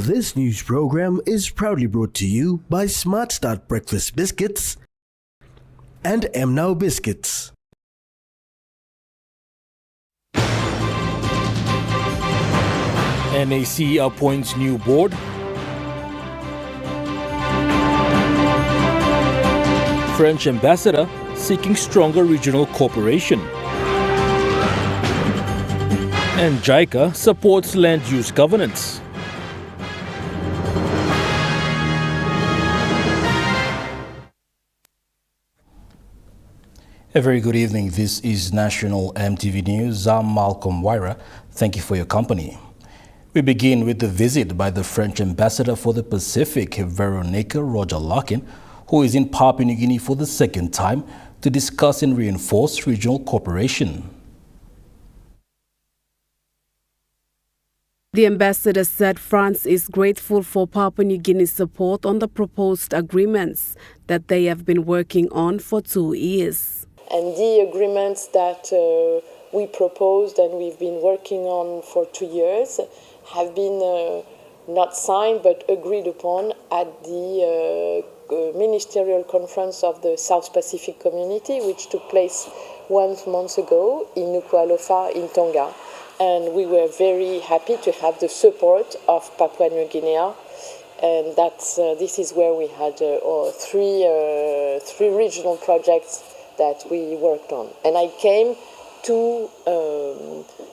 This news program is proudly brought to you by Smart Start Breakfast Biscuits and Now Biscuits. NAC appoints new board. French ambassador seeking stronger regional cooperation. And JICA supports land use governance. A very good evening. This is National EMTV News. I'm Malcolm Wyra. Thank you for your company. We begin with the visit by the French ambassador for the Pacific, Veronica Roger-Larkin, who is in Papua New Guinea for the second time to discuss and reinforce regional cooperation. The ambassador said France is grateful for Papua New Guinea's support on the proposed agreements that they have been working on for 2 years. And the agreements that we proposed and we've been working on for 2 years have been not signed but agreed upon at the ministerial conference of the South Pacific Community, which took place 1 month ago in Nuku'alofa in Tonga. And we were very happy to have the support of Papua New Guinea, and this is where we had three regional projects that we worked on. And I came to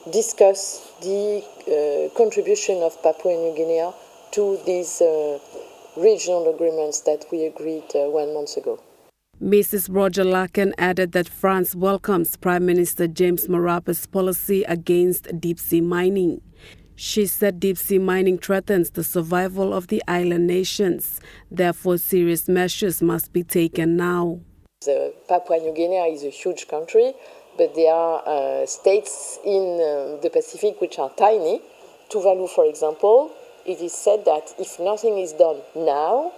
discuss the contribution of Papua New Guinea to these regional agreements that we agreed 1 month ago. Mrs. Roger-Larkin added that France welcomes Prime Minister James Marape's policy against deep-sea mining. She said deep-sea mining threatens the survival of the island nations. Therefore, serious measures must be taken now. Papua New Guinea is a huge country, but there are states in the Pacific which are tiny. Tuvalu, for example, it is said that if nothing is done now,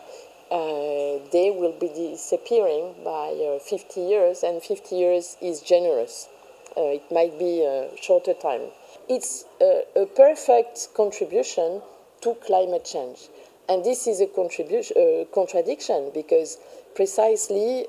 they will be disappearing by 50 years, and 50 years is generous. It might be a shorter time. It's a perfect contribution to climate change. And this is a contradiction because precisely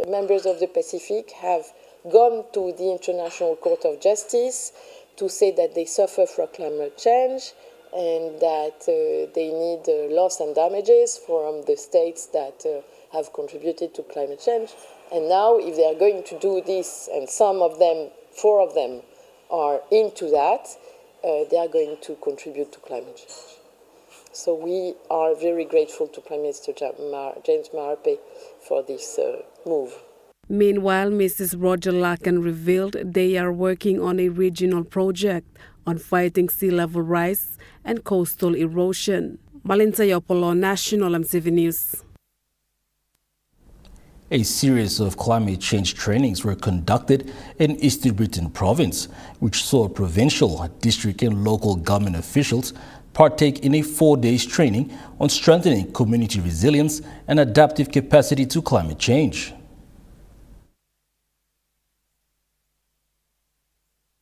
members of the Pacific have gone to the International Court of Justice to say that they suffer from climate change and that they need loss and damages from the states that have contributed to climate change. And now, if they are going to do this, and some of them, 4 of them, are into that, they are going to contribute to climate change. So we are very grateful to Prime Minister James Marape for this move. Meanwhile, Mrs. Roger-Larkin revealed they are working on a regional project on fighting sea level rise and coastal erosion. Malinta Yopolo, National EMTV News. A series of climate change trainings were conducted in East Britain province, which saw provincial, district and local government officials partake in a 4-day training on strengthening community resilience and adaptive capacity to climate change.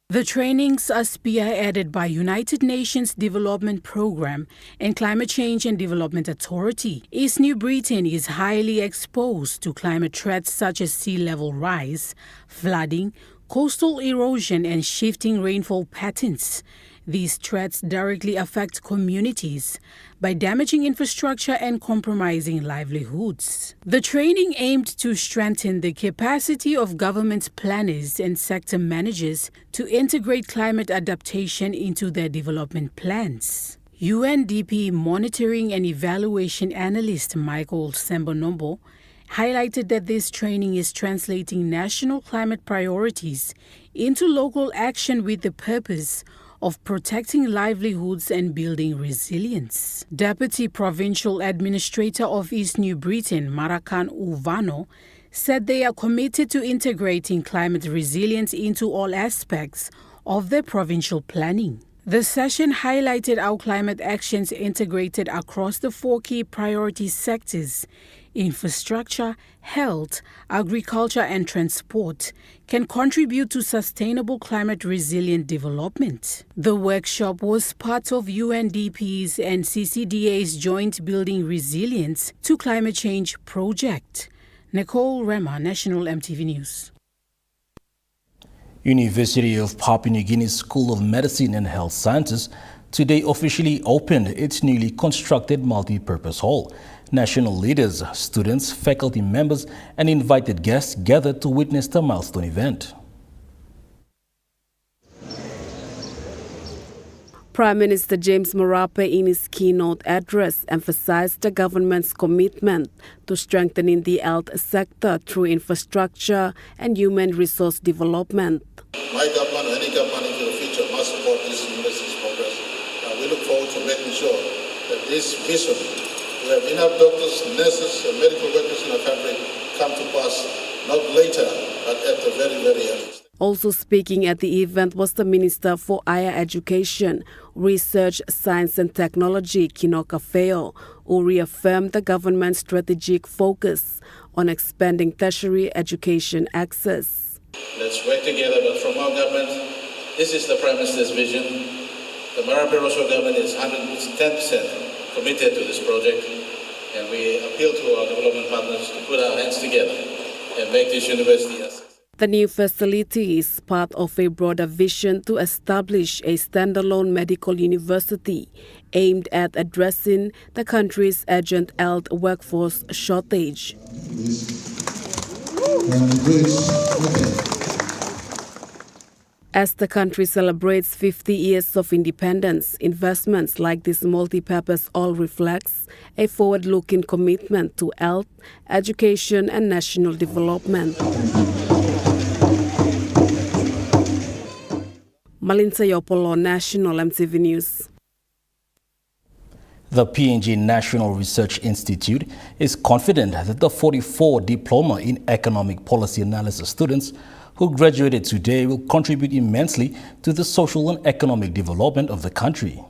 The trainings are spearheaded by United Nations Development Programme and Climate Change and Development Authority. East New Britain is highly exposed to climate threats such as sea level rise, flooding, coastal erosion and shifting rainfall patterns. These threats directly affect communities by damaging infrastructure and compromising livelihoods. The training aimed to strengthen the capacity of government planners and sector managers to integrate climate adaptation into their development plans. UNDP Monitoring and Evaluation Analyst Michael Sembonombo highlighted that this training is translating national climate priorities into local action with the purpose of protecting livelihoods and building resilience. Deputy Provincial Administrator of East New Britain, Marakan Uvano, said they are committed to integrating climate resilience into all aspects of their provincial planning. The session highlighted how climate actions integrated across the 4 key priority sectors infrastructure, health, agriculture, and transport can contribute to sustainable climate-resilient development. The workshop was part of UNDP's and CCDA's joint Building Resilience to Climate Change project. Nicole Rema, National EMTV News. University of Papua New Guinea School of Medicine and Health Sciences today officially opened its newly constructed multi-purpose hall. National leaders, students, faculty members, and invited guests gathered to witness the milestone event. Prime Minister James Marape, in his keynote address, emphasized the government's commitment to strengthening the health sector through infrastructure and human resource development. My government or any government into the future must support this university's progress. And we look forward to making sure that this vision, we have enough doctors, nurses, and medical workers in our country, come to pass not later, but at the very, very earliest. Also speaking at the event was the Minister for Higher Education, Research, Science and Technology, Kinoka Feo, who reaffirmed the government's strategic focus on expanding tertiary education access. Let's work together, but from our government, this is the Prime Minister's vision. The Marape Rosso government is 110% committed to this project, and we appeal to our development partners to put our hands together and make this university a success. The new facility is part of a broader vision to establish a standalone medical university aimed at addressing the country's urgent health workforce shortage. As the country celebrates 50 years of independence, investments like this multi-purpose hall reflects a forward-looking commitment to health, education and national development. Malinta Yopolo, National EMTV News. The PNG National Research Institute is confident that the 44 Diploma in Economic Policy Analysis students who graduated today will contribute immensely to the social and economic development of the country.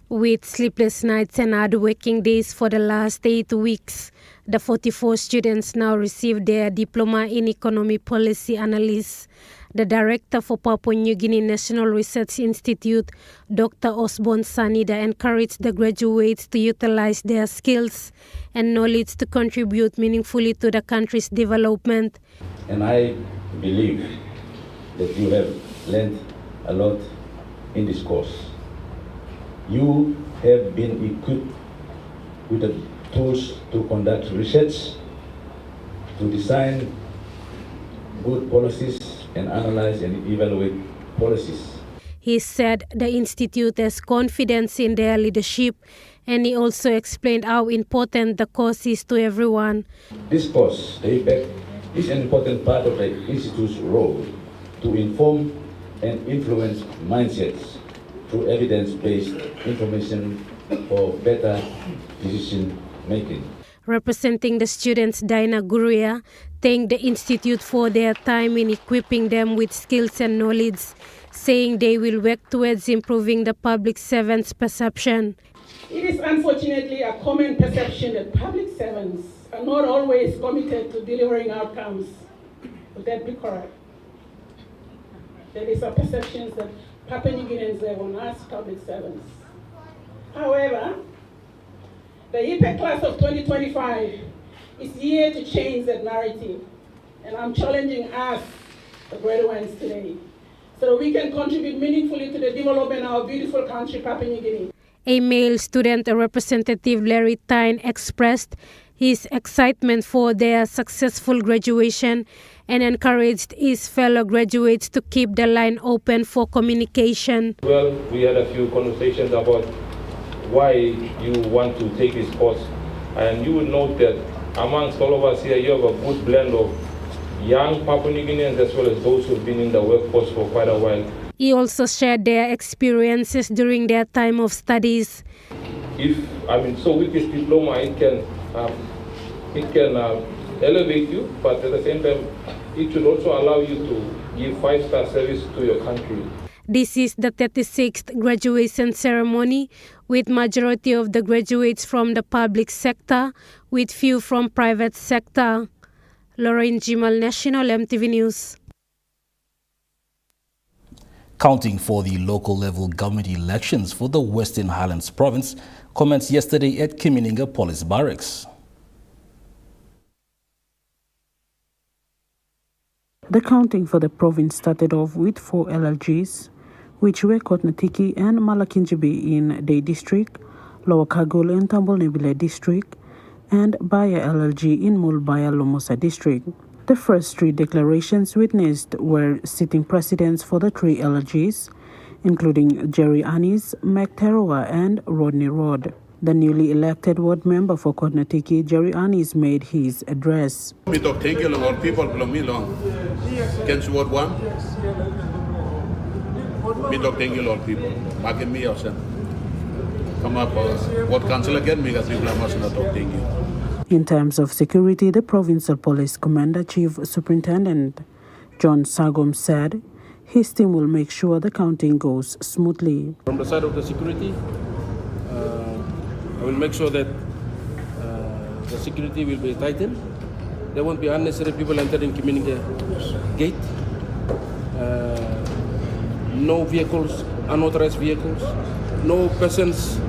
With sleepless nights and hard working days for the last 8 weeks, the 44 students now receive their Diploma in Economic Policy Analysis. The Director for Papua New Guinea National Research Institute, Dr. Osborne Sanida, encouraged the graduates to utilize their skills and knowledge to contribute meaningfully to the country's development. And I believe that you have learned a lot in this course. You have been equipped with the tools to conduct research, to design good policies, and analyze and evaluate policies. He said the Institute has confidence in their leadership, and he also explained how important the course is to everyone. This course, the IPEC, is an important part of the Institute's role to inform and influence mindsets through evidence-based information for better decision-making. Representing the students, Daina Guria thanked the Institute for their time in equipping them with skills and knowledge, saying they will work towards improving the public servants' perception. It is unfortunately a common perception that public servants are not always committed to delivering outcomes. Would that be correct? There is a perception that Papua New Guineans have on us public servants. However, the IPEC class of 2025 is here to change that narrative, and I'm challenging us, the graduates today, so that we can contribute meaningfully to the development of our beautiful country, Papua New Guinea. A male student representative, Larry Tyne, expressed his excitement for their successful graduation and encouraged his fellow graduates to keep the line open for communication. Well, we had a few conversations about why you want to take this course, and you will note that amongst all of us here, you have a good blend of young Papua New Guineans as well as those who have been in the workforce for quite a while. He also shared their experiences during their time of studies. So with this diploma, it can elevate you, but at the same time, it should also allow you to give 5-star service to your country. This is the 36th graduation ceremony, with majority of the graduates from the public sector, with few from private sector. Lorraine Jimal, National EMTV News. Counting for the local level government elections for the Western Highlands province commenced yesterday at Kimininga Police Barracks. The counting for the province started off with 4 LLGs, which were Kotnatiki and Malakinjibi in Day District, Lower Kagul and Tambol-Nebile District, and Baya LLG in Mulbaya Lomosa District. The first 3 declarations witnessed were sitting presidents for the 3 LLGs, including Jerry Anis, Mac Teroa, and Rodney Rod. The newly elected ward member for Kotnatiki, Jerry Anis, made his address. Me talk thank you all people belong me long. Can you ward 1? Me talk thank you all people. Makin me yourself. Come up what council again me as people must not talk thank you. In terms of security, the Provincial Police Commander Chief Superintendent John Sagom said his team will make sure the counting goes smoothly. From the side of the security, I will make sure that the security will be tightened. There won't be unnecessary people entering Kimininga gate. No vehicles, unauthorized vehicles. No persons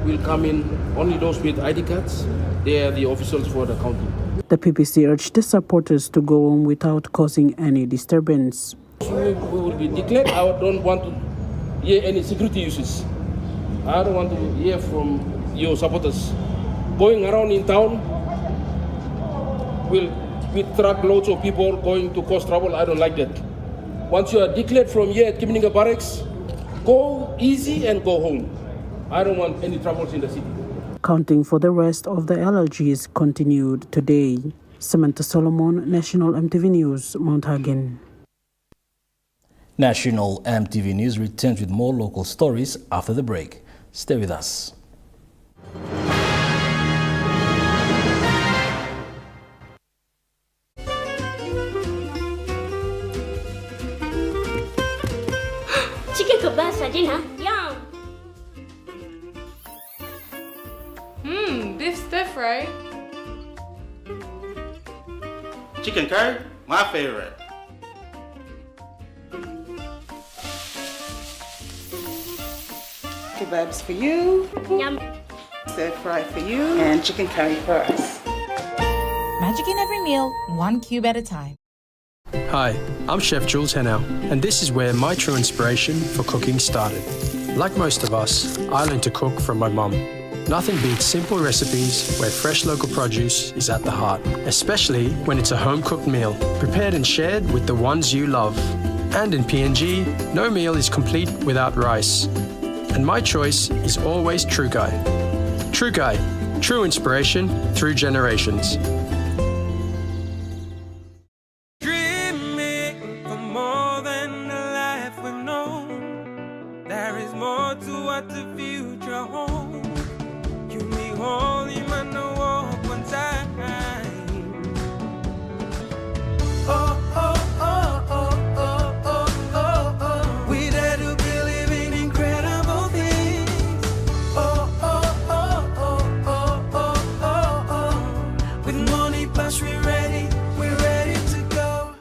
will come in. Only those with ID cards. They are the officials for the county. The PPC urged the supporters to go on without causing any disturbance. We will be declared. I don't want to hear any security issues. I don't want to hear from your supporters going around in town with truckloads of people going to cause trouble. I don't like that. Once you are declared from here at Kimininga Barracks, go easy and go home. I don't want any troubles in the city. Counting for the rest of the LLGs continued today. Samantha Solomon, National EMTV News, Mount Hagen. National EMTV News returns with more local stories after the break. Stay with us. Chicken kebab saja na? Yum! Beef stir fry. Chicken curry, my favorite. Kebabs for you. Yum. Stir fry for you. And chicken curry for us. Magic in every meal, 1 cube at a time. Hi, I'm Chef Jules Hennau, and this is where my true inspiration for cooking started. Like most of us, I learned to cook from my mum. Nothing beats simple recipes where fresh local produce is at the heart, especially when it's a home-cooked meal, prepared and shared with the ones you love. And in PNG, no meal is complete without rice. And my choice is always True Guy. True Guy, true inspiration through generations. Dreaming for more than the life we've known. There is more to what the future holds. Holy man, no walk one time. Oh, oh, oh, oh, oh, oh, oh, oh. We dare to believe in incredible things. Oh, oh, oh, oh, oh, oh, oh, oh. With money plus we're ready to go.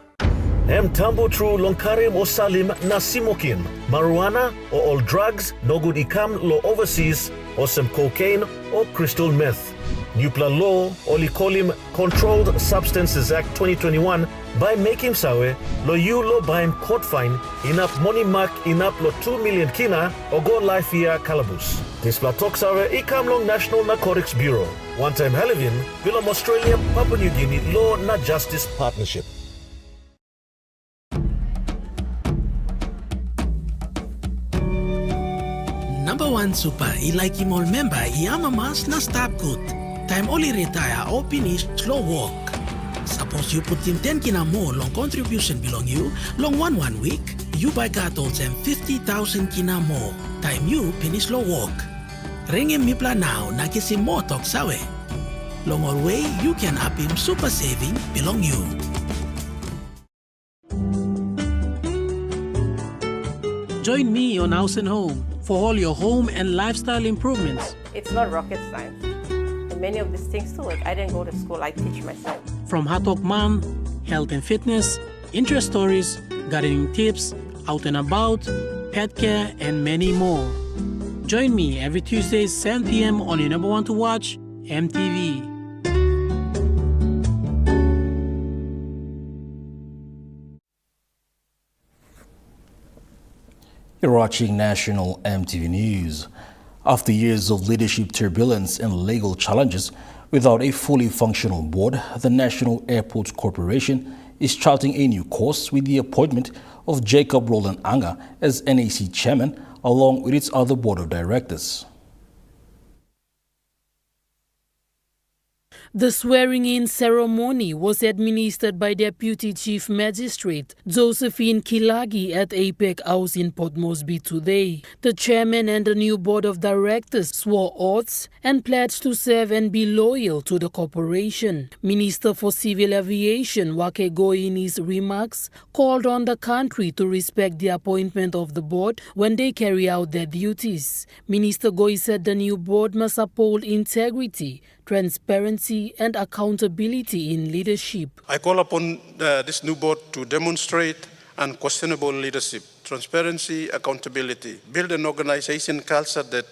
Mtambo true lonkarim o salim na simokin. Marijuana or all drugs no good ikam lo overseas or some cocaine or crystal meth. Nupla law or likolim Controlled Substances Act 2021 by making sawe lo you lo baim court fine enough money mark enough lo 2 million kina or go life year calabus. This platok sawe ikam long National Narcotics Bureau. One time Halivin, Villam Australia, Papua New Guinea Law na Justice Partnership. Number 1 super ilike mall member iama mas na stop good. Time only retire or finish slow walk. Suppose you put in 10 kina more long contribution belong you, long one week, you buy gatos and 50,000 kina more. Time you finish slow walk. Ring him mipla now na kisi mo talk sawe. Long all way you can up him super saving belong you. Join me on House and Home for all your home and lifestyle improvements. It's not rocket science. And many of these things too, like I didn't go to school, I teach myself. From Hatok Mom, health and fitness, interest stories, gardening tips, out and about, pet care, and many more. Join me every Tuesday, 7 p.m. on your number one to watch, EMTV. You're watching National EMTV News. After years of leadership turbulence and legal challenges, without a fully functional board, the National Airports Corporation is charting a new course with the appointment of Jacob Roland Anga as NAC chairman, along with its other board of directors. The swearing-in ceremony was administered by Deputy Chief Magistrate Josephine Kilagi at APEC House in Port Moresby today. The chairman and the new board of directors swore oaths and pledged to serve and be loyal to the corporation. Minister for Civil Aviation Wake Goi in his remarks called on the country to respect the appointment of the board when they carry out their duties. Minister Goi said the new board must uphold integrity, transparency and accountability in leadership. I call upon this new board to demonstrate unquestionable leadership, transparency, accountability, build an organization culture that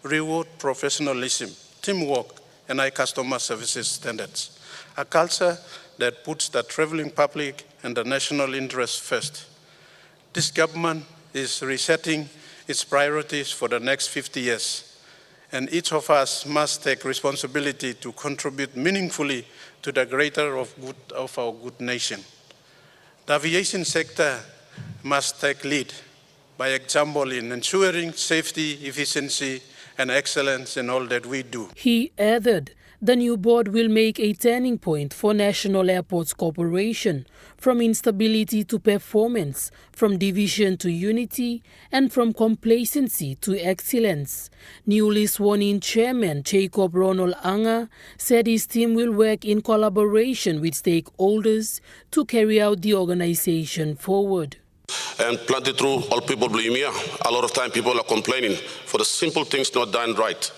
reward professionalism, teamwork and high customer services standards, a culture that puts the traveling public and the national interest first. This government is resetting its priorities for the next 50 years. And each of us must take responsibility to contribute meaningfully to the greater good of our good nation. The aviation sector must take lead by example in ensuring safety, efficiency, and excellence in all that we do. He added, the new board will make a turning point for National Airports Corporation, from instability to performance, from division to unity, and from complacency to excellence. Newly sworn-in chairman Jacob Ronald Anga said his team will work in collaboration with stakeholders to carry out the organization forward. And planted through, all people blame me. A lot of time people are complaining for the simple things not done right.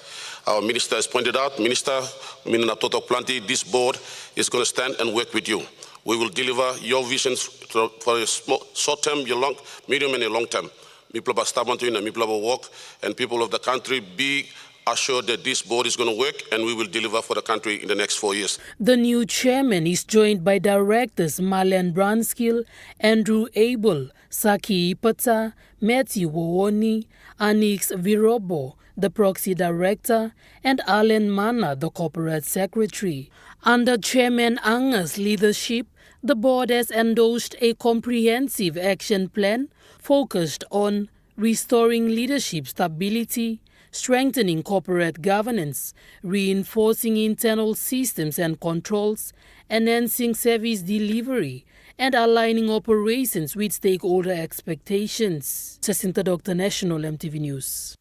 Our minister has pointed out, Minister, this board is going to stand and work with you. We will deliver your visions for a short term, your long, medium and a long term. Work, and people of the country be assured that this board is going to work and we will deliver for the country in the next 4 years. The new chairman is joined by directors Marlene Branskill, Andrew Abel, Saki Ipata, Matthew Wowoni, Anix Virobo, the proxy director, and Alan Mana, the corporate secretary. Under Chairman Anga's leadership, the board has endorsed a comprehensive action plan focused on restoring leadership stability, strengthening corporate governance, reinforcing internal systems and controls, enhancing service delivery, and aligning operations with stakeholder expectations. Jacinta Dr. National EMTV News.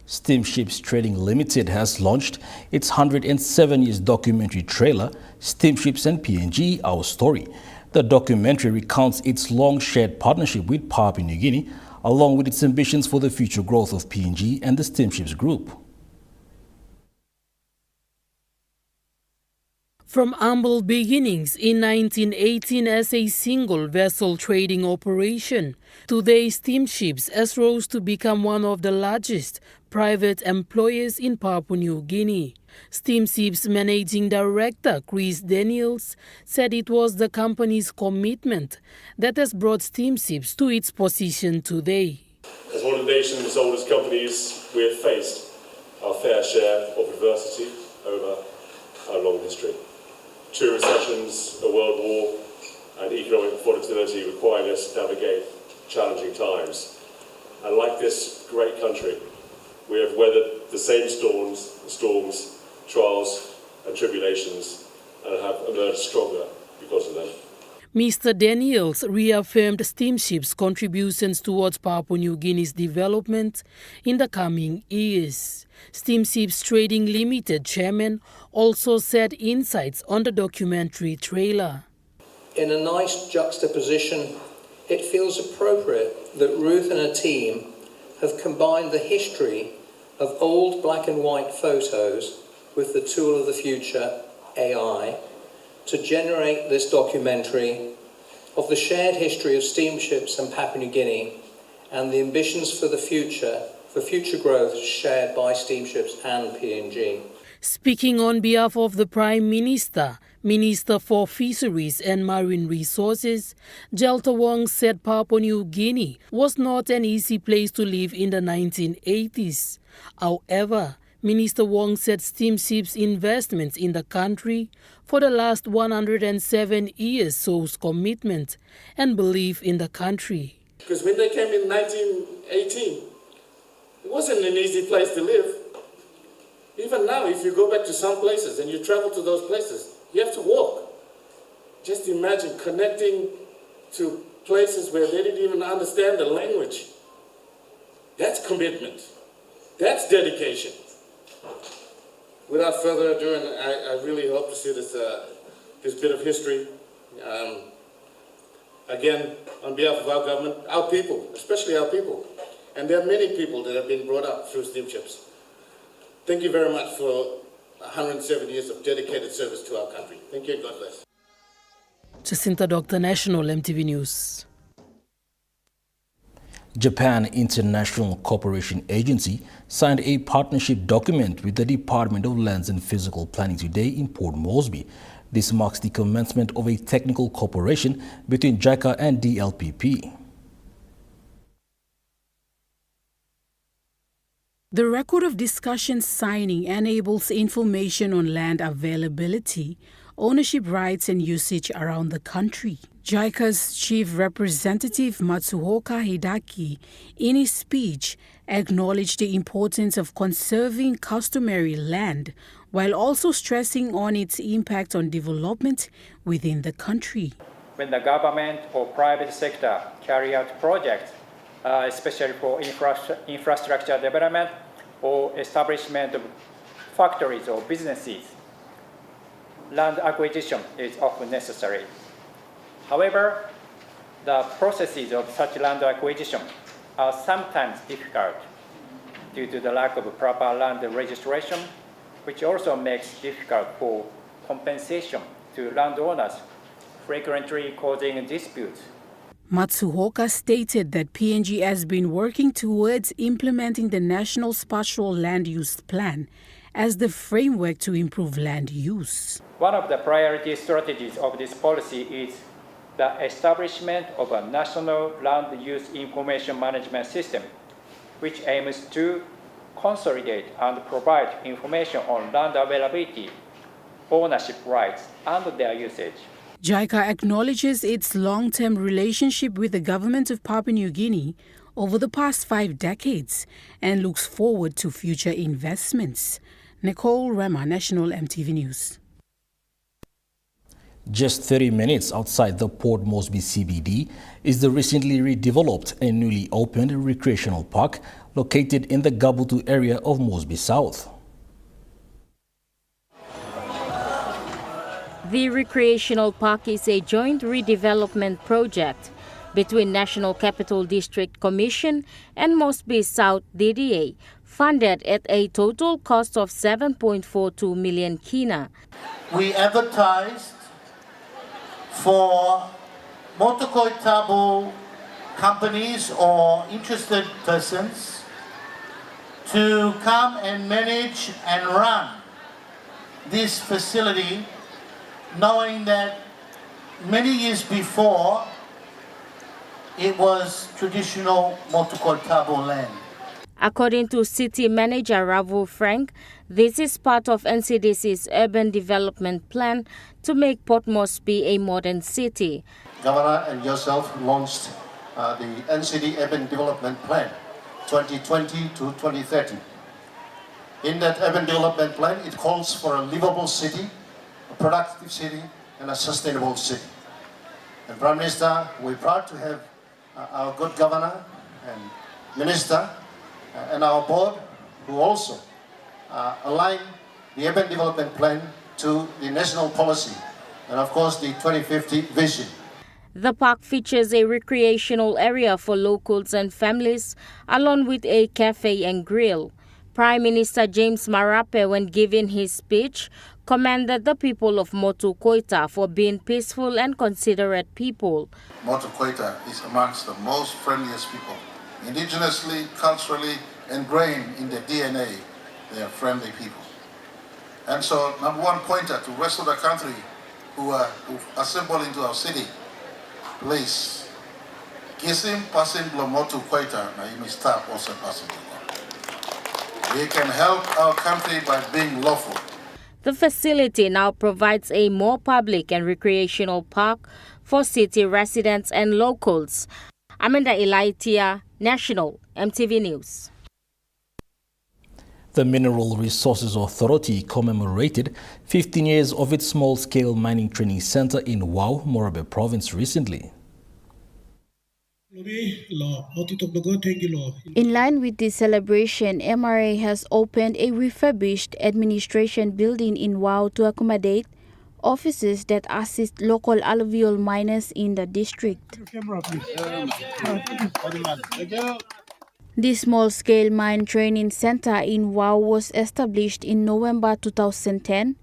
Steamships Trading Limited has launched its 107 years documentary trailer, Steamships and PNG, Our Story. The documentary recounts its long shared partnership with Papua New Guinea, along with its ambitions for the future growth of PNG and the Steamships Group. From humble beginnings in 1918 as a single vessel trading operation, today Steamships has rose to become one of the largest private employers in Papua New Guinea. Steamships Managing Director Chris Daniels said it was the company's commitment that has brought Steamships to its position today. As one of the nation's oldest companies, we have faced our fair share of adversity over our long history. 2 recessions, a world war, and economic volatility requiring us to navigate challenging times. And like this great country, we have weathered the same storms, trials and tribulations, and have emerged stronger because of them. Mr. Daniels reaffirmed Steamships' contributions towards Papua New Guinea's development in the coming years. Steamships Trading Limited chairman also said insights on the documentary trailer. In a nice juxtaposition it feels appropriate that Ruth and her team have combined the history of old black and white photos with the tool of the future, AI, to generate this documentary of the shared history of steamships and Papua New Guinea and the ambitions for the future, for future growth shared by steamships and PNG. Speaking on behalf of the Prime Minister, Minister for Fisheries and Marine Resources, Jelta Wong said Papua New Guinea was not an easy place to live in the 1980s. However, Minister Wong said steamships' investments in the country for the last 107 years shows commitment and belief in the country. Because when they came in 1918, it wasn't an easy place to live. Even now, if you go back to some places and you travel to those places, you have to walk. Just imagine connecting to places where they didn't even understand the language. That's commitment. That's dedication. Without further ado, and I really hope to see this bit of history. Again, on behalf of our government, our people, especially our people. And there are many people that have been brought up through steamships. Thank you very much for 107 years of dedicated service to our country. Thank you and God bless. Jacinta Doctor, National EMTV News. Japan International Cooperation Agency signed a partnership document with the Department of Lands and Physical Planning today in Port Moresby. This marks the commencement of a technical cooperation between JICA and DLPP. The record of discussion signing enables information on land availability, ownership rights and usage around the country. JICA's Chief Representative Matsuoka Hidaki, in his speech, acknowledged the importance of conserving customary land while also stressing on its impact on development within the country. When the government or private sector carry out projects, especially for infrastructure development or establishment of factories or businesses, land acquisition is often necessary. However, the processes of such land acquisition are sometimes difficult due to the lack of proper land registration, which also makes it difficult for compensation to landowners, frequently causing disputes. Matsuoka stated that PNG has been working towards implementing the National Spatial Land Use Plan as the framework to improve land use. One of the priority strategies of this policy is the establishment of a national land use information management system, which aims to consolidate and provide information on land availability, ownership rights, and their usage. JICA acknowledges its long-term relationship with the government of Papua New Guinea over the past 5 decades and looks forward to future investments. Nicole Rema, National EMTV News. Just 30 minutes outside the Port Moresby CBD is the recently redeveloped and newly opened recreational park located in the Gabutu area of Moresby South. The recreational park is a joint redevelopment project between National Capital District Commission and Moresby South DDA, funded at a total cost of 7.42 million kina. We advertised for Motokoi Tabo companies or interested persons to come and manage and run this facility, knowing that many years before it was traditional Motokoi Tabo land. According to City Manager Ravu Frank, this is part of NCDC's urban development plan to make Port Moresby a modern city. Governor and yourself launched the NCD Urban Development Plan 2020 to 2030. In that urban development plan, it calls for a livable city, a productive city, and a sustainable city. And Prime Minister, we're proud to have our good governor and minister and our board who also align the urban development plan to the national policy and of course the 2050 vision. The park features a recreational area for locals and families, along with a cafe and grill. Prime Minister James Marape, when giving his speech, commended the people of Motu Koita for being peaceful and considerate people. Motu Koita is amongst the most friendliest people. Indigenously, culturally ingrained in their DNA, they are friendly people. And so, number one pointer to the rest of the country who assemble into our city, please, kisim pasim Motu Koita na imi stop also pasim. We can help our country by being lawful. The facility now provides a more public and recreational park for city residents and locals. Amanda Elaitia, National EMTV News. The Mineral Resources Authority commemorated 15 years of its small-scale mining training center in Wau, Morobe Province recently. In line with this celebration, MRA has opened a refurbished administration building in Wau to accommodate offices that assist local alluvial miners in the district. This small-scale mine training center in Wau was established in November 2010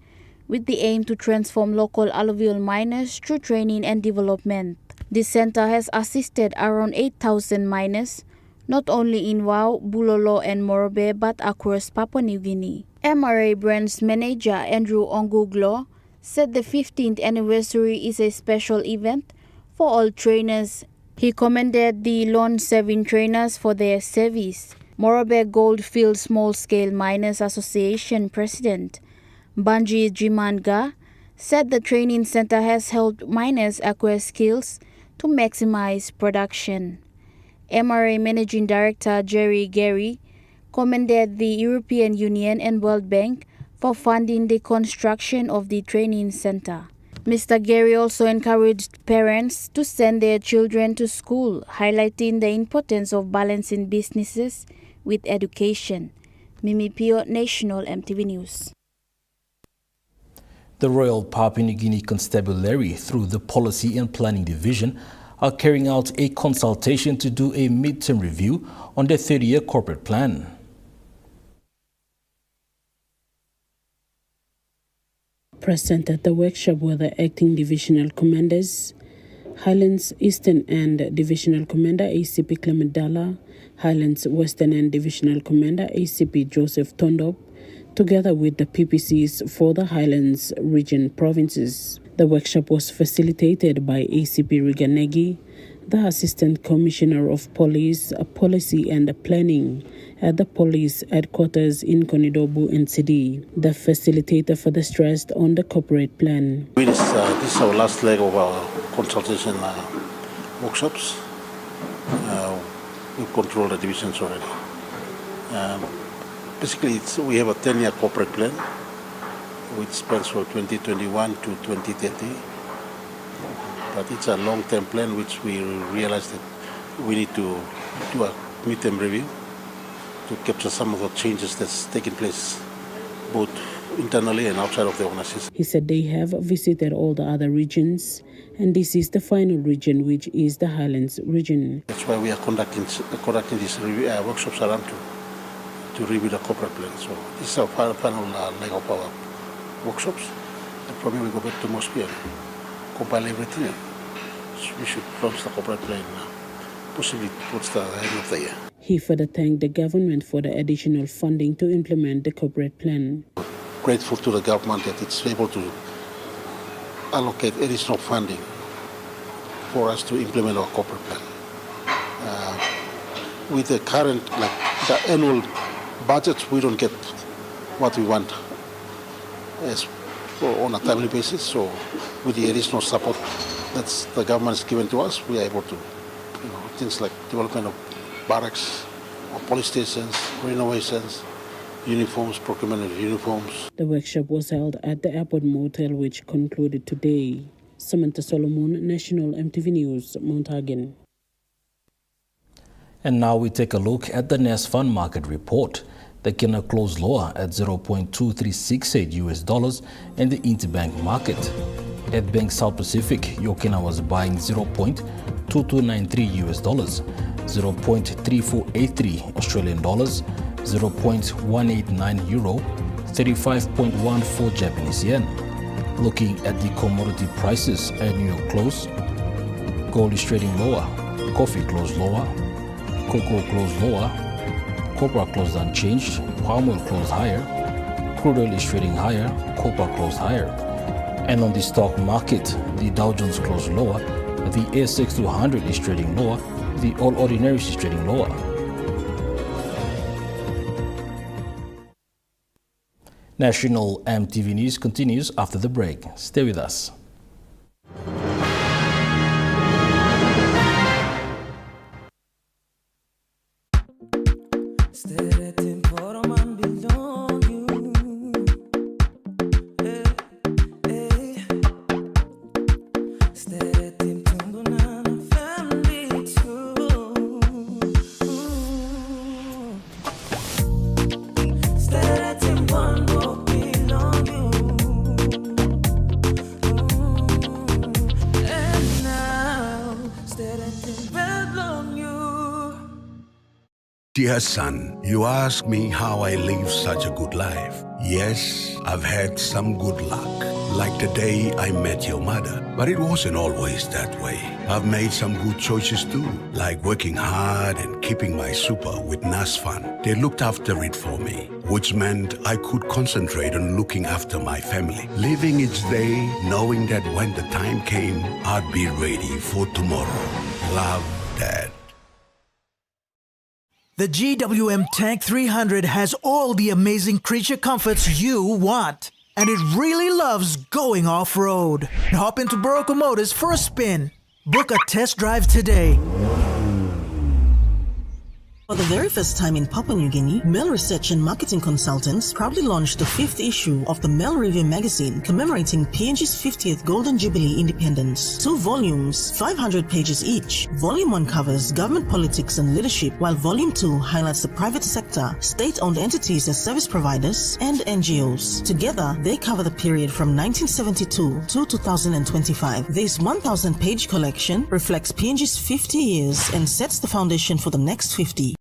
with the aim to transform local alluvial miners through training and development. This center has assisted around 8,000 miners, not only in Wau, Bulolo and Morobe, but across Papua New Guinea. MRA branch manager Andrew Onguglo said the 15th anniversary is a special event for all trainers. He commended the loan-saving trainers for their service. Morobe Goldfield Small-Scale Miners Association President Banji Jimanga said the training center has helped miners acquire skills to maximize production. MRA Managing Director Jerry Gary commended the European Union and World Bank for funding the construction of the training center. Mr. Gary also encouraged parents to send their children to school, highlighting the importance of balancing businesses with education. Mimi Pio, National EMTV News. The Royal Papua New Guinea Constabulary, through the Policy and Planning Division, are carrying out a consultation to do a midterm review on their 30-year corporate plan. Present at the workshop were the acting divisional commanders, Highlands Eastern End Divisional Commander ACP Clement Dalla, Highlands Western End Divisional Commander ACP Joseph Tondop, together with the PPCs for the Highlands region provinces. The workshop was facilitated by ACP Riganegi, the Assistant Commissioner of Police, Policy and Planning at the police headquarters in Konidobu, NCD. The facilitator further stressed on the corporate plan. This is our last leg of our consultation workshops. We control the divisions already. Basically, we have a 10-year corporate plan, which spans from 2021 to 2030. But it's a long-term plan, which we realized that we need to do a midterm review to capture some of the changes that's taking place, both internally and outside of the organization. He said they have visited all the other regions, and this is the final region, which is the Highlands region. That's why we are conducting these workshops around to review the corporate plan. So this is our final leg of our workshops. And probably we go back to Moscow and compile everything. And we should launch the corporate plan possibly towards the end of the year. He further thanked the government for the additional funding to implement the corporate plan. Grateful to the government that it's able to allocate additional funding for us to implement our corporate plan. With the current, the annual budgets, we don't get what we want on a timely basis. So with the additional support that the government has given to us, we are able to, things like development of barracks, or police stations, renovations, uniforms, procurement of uniforms. The workshop was held at the Airport Motel, which concluded today. Samantha Solomon, National EMTV News, Mount Hagen. And now we take a look at the NES Fund Market Report. The Kenya closed lower at $0.2368 US and the interbank market. At Bank South Pacific, Yokina was buying $0.2293 US dollars, 0.3483 Australian dollars, 0.189 euro, 35.14 Japanese yen. Looking at the commodity prices at New York close, gold is trading lower, coffee closed lower, cocoa closed lower, copper closed unchanged, palm oil closed higher, crude oil is trading higher, copper closed higher. And on the stock market, the Dow Jones closed lower, the ASX 200 is trading lower, the All Ordinaries is trading lower. National EMTV News continues after the break. Stay with us. Dear son, you ask me how I live such a good life. Yes, I've had some good luck, like the day I met your mother. But it wasn't always that way. I've made some good choices too, like working hard and keeping my super with NASFAN. They looked after it for me, which meant I could concentrate on looking after my family. Living each day, knowing that when the time came, I'd be ready for tomorrow. Love, Dad. The GWM Tank 300 has all the amazing creature comforts you want. And it really loves going off-road. Hop into Barocco Motors for a spin. Book a test drive today. For the very first time in Papua New Guinea, Mel Research and Marketing Consultants proudly launched the 5th issue of the Mel Review magazine commemorating PNG's 50th Golden Jubilee independence. 2 volumes, 500 pages each. Volume 1 covers government politics and leadership, while Volume 2 highlights the private sector, state-owned entities as service providers, and NGOs. Together, they cover the period from 1972 to 2025. This 1,000-page collection reflects PNG's 50 years and sets the foundation for the next 50.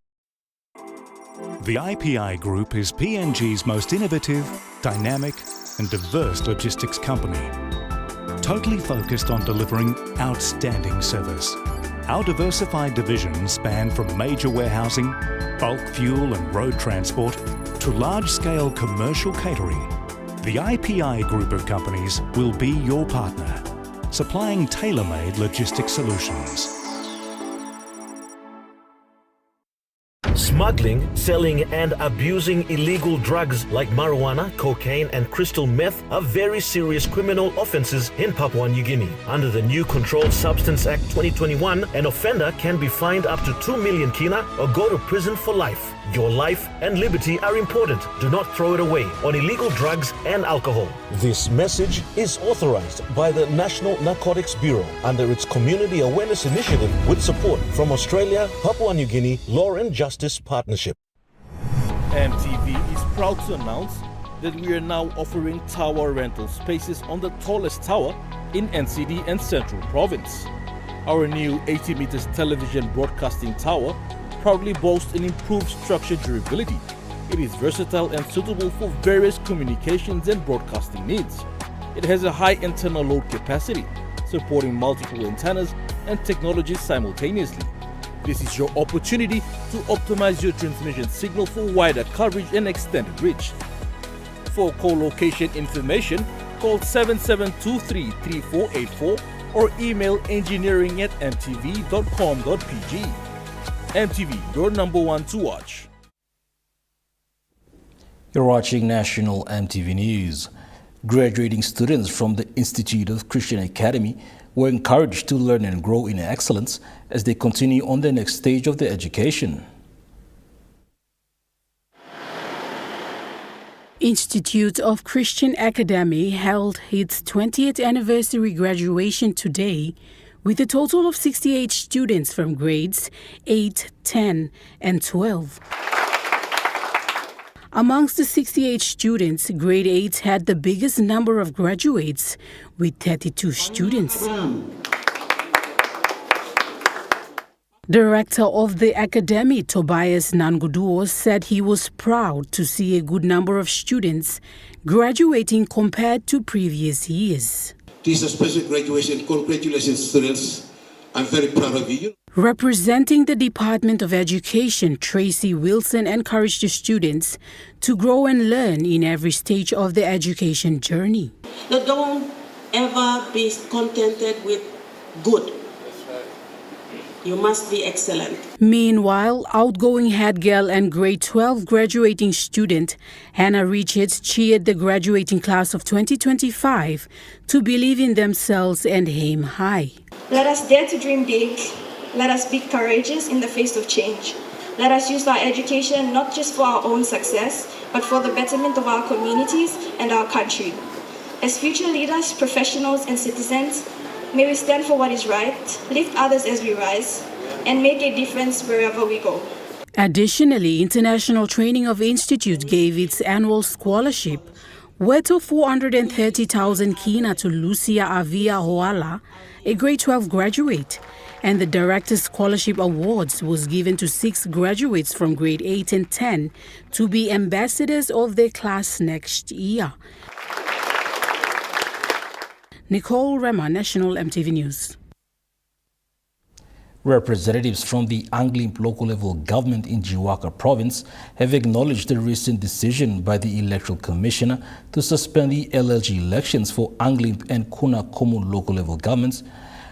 The IPI Group is PNG's most innovative, dynamic and diverse logistics company, totally focused on delivering outstanding service. Our diversified divisions span from major warehousing, bulk fuel and road transport to large-scale commercial catering. The IPI Group of companies will be your partner, supplying tailor-made logistics solutions. Smuggling, selling and abusing illegal drugs like marijuana, cocaine and crystal meth are very serious criminal offences in Papua New Guinea. Under the new Controlled Substance Act 2021, an offender can be fined up to 2 million kina or go to prison for life. Your life and liberty are important. Do not throw it away on illegal drugs and alcohol. This message is authorized by the National Narcotics Bureau under its Community Awareness Initiative with support from Australia, Papua New Guinea Law and Justice Partnership. EMTV is proud to announce that we are now offering tower rental spaces on the tallest tower in NCD and Central Province. Our new 80 meters television broadcasting tower proudly boasts an improved structure durability. It is versatile and suitable for various communications and broadcasting needs. It has a high internal load capacity, supporting multiple antennas and technologies simultaneously. This is your opportunity to optimize your transmission signal for wider coverage and extended reach. For co-location information, call 7723-3484 or email engineering@mtv.com.pg. MTV, your number one to watch. You're watching National EMTV News. Graduating students from the Institute of Christian Academy were encouraged to learn and grow in excellence as they continue on the next stage of their education. Institute of Christian Academy held its 20th anniversary graduation today with a total of 68 students from grades 8, 10, and 12. Amongst the 68 students, grade 8 had the biggest number of graduates, with 32 students. Director of the academy, Tobias Nanguduo, said he was proud to see a good number of students graduating compared to previous years. This is a special graduation. Congratulations, students. I'm very proud of you. Representing the Department of Education, Tracy Wilson encouraged the students to grow and learn in every stage of the education journey. Now, don't ever be contented with good. You must be excellent. Meanwhile, outgoing head girl and grade 12 graduating student Hannah Richards cheered the graduating class of 2025 to believe in themselves and aim high. Let us dare to dream big. Let us be courageous in the face of change. Let us use our education not just for our own success, but for the betterment of our communities and our country. As future leaders, professionals, and citizens, may we stand for what is right, lift others as we rise, and make a difference wherever we go. Additionally, International Training of Institute gave its annual scholarship worth of 430,000 kina to Lucia Avia Hoala, a grade 12 graduate, and the Director's Scholarship Awards was given to 6 graduates from grade 8 and 10 to be ambassadors of their class next year. Nicole Rema, National EMTV News. Representatives from the Anglimp local level government in Jiwaka province have acknowledged the recent decision by the Electoral Commissioner to suspend the LLG elections for Anglimp and Kuna Komun local level governments.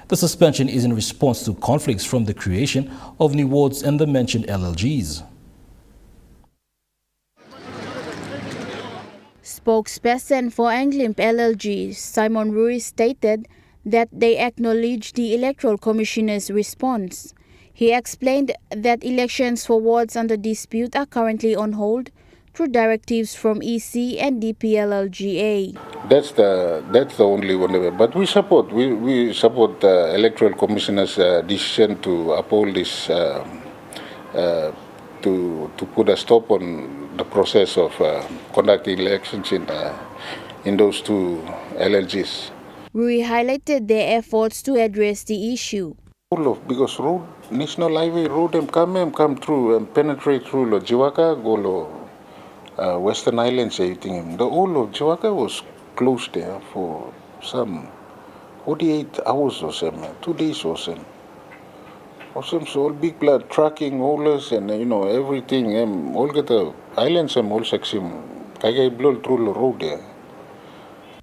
The suspension is in response to conflicts from the creation of new wards and the mentioned LLGs. Spokesperson for Anglimp LLG, Simon Ruiz, stated that they acknowledge the Electoral Commissioner's response. He explained that elections for wards under dispute are currently on hold through directives from EC and DPLLGA. That's the only one. But we support the Electoral Commissioner's decision to uphold this, to put a stop on the process of conducting elections in those two LLGs. Rui highlighted their efforts to address the issue. Because National Highway road come through and penetrate through Jiwaka, go Western Islands, everything. The whole of Jiwaka was closed there for some 48 hours or something, 2 days or something. So all big blood trucking, haulers, and everything. All get the islands and all section. Kaya blow through the road there.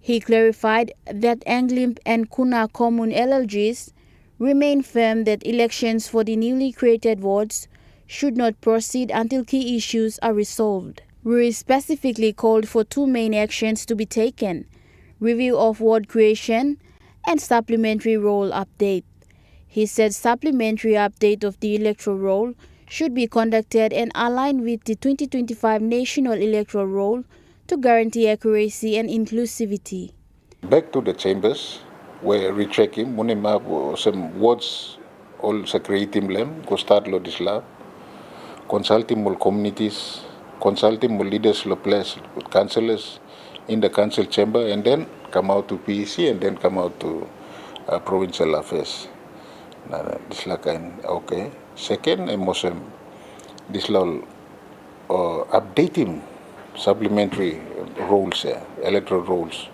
He clarified that Anglimp and Kuna Komun LLGs remain firm that elections for the newly created wards should not proceed until key issues are resolved. Ruiz specifically called for 2 main actions to be taken: review of ward creation and supplementary roll update. He said supplementary update of the electoral roll should be conducted and aligned with the 2025 National Electoral Roll to guarantee accuracy and inclusivity. Back to the chambers, where retracking, munimab some wards, all creating them, go start this lab, consulting more communities, consulting more leaders, place, councillors in the council chamber, and then come out to PEC and then come out to provincial affairs. This like okay. Second, this law updating supplementary rolls, electoral rolls.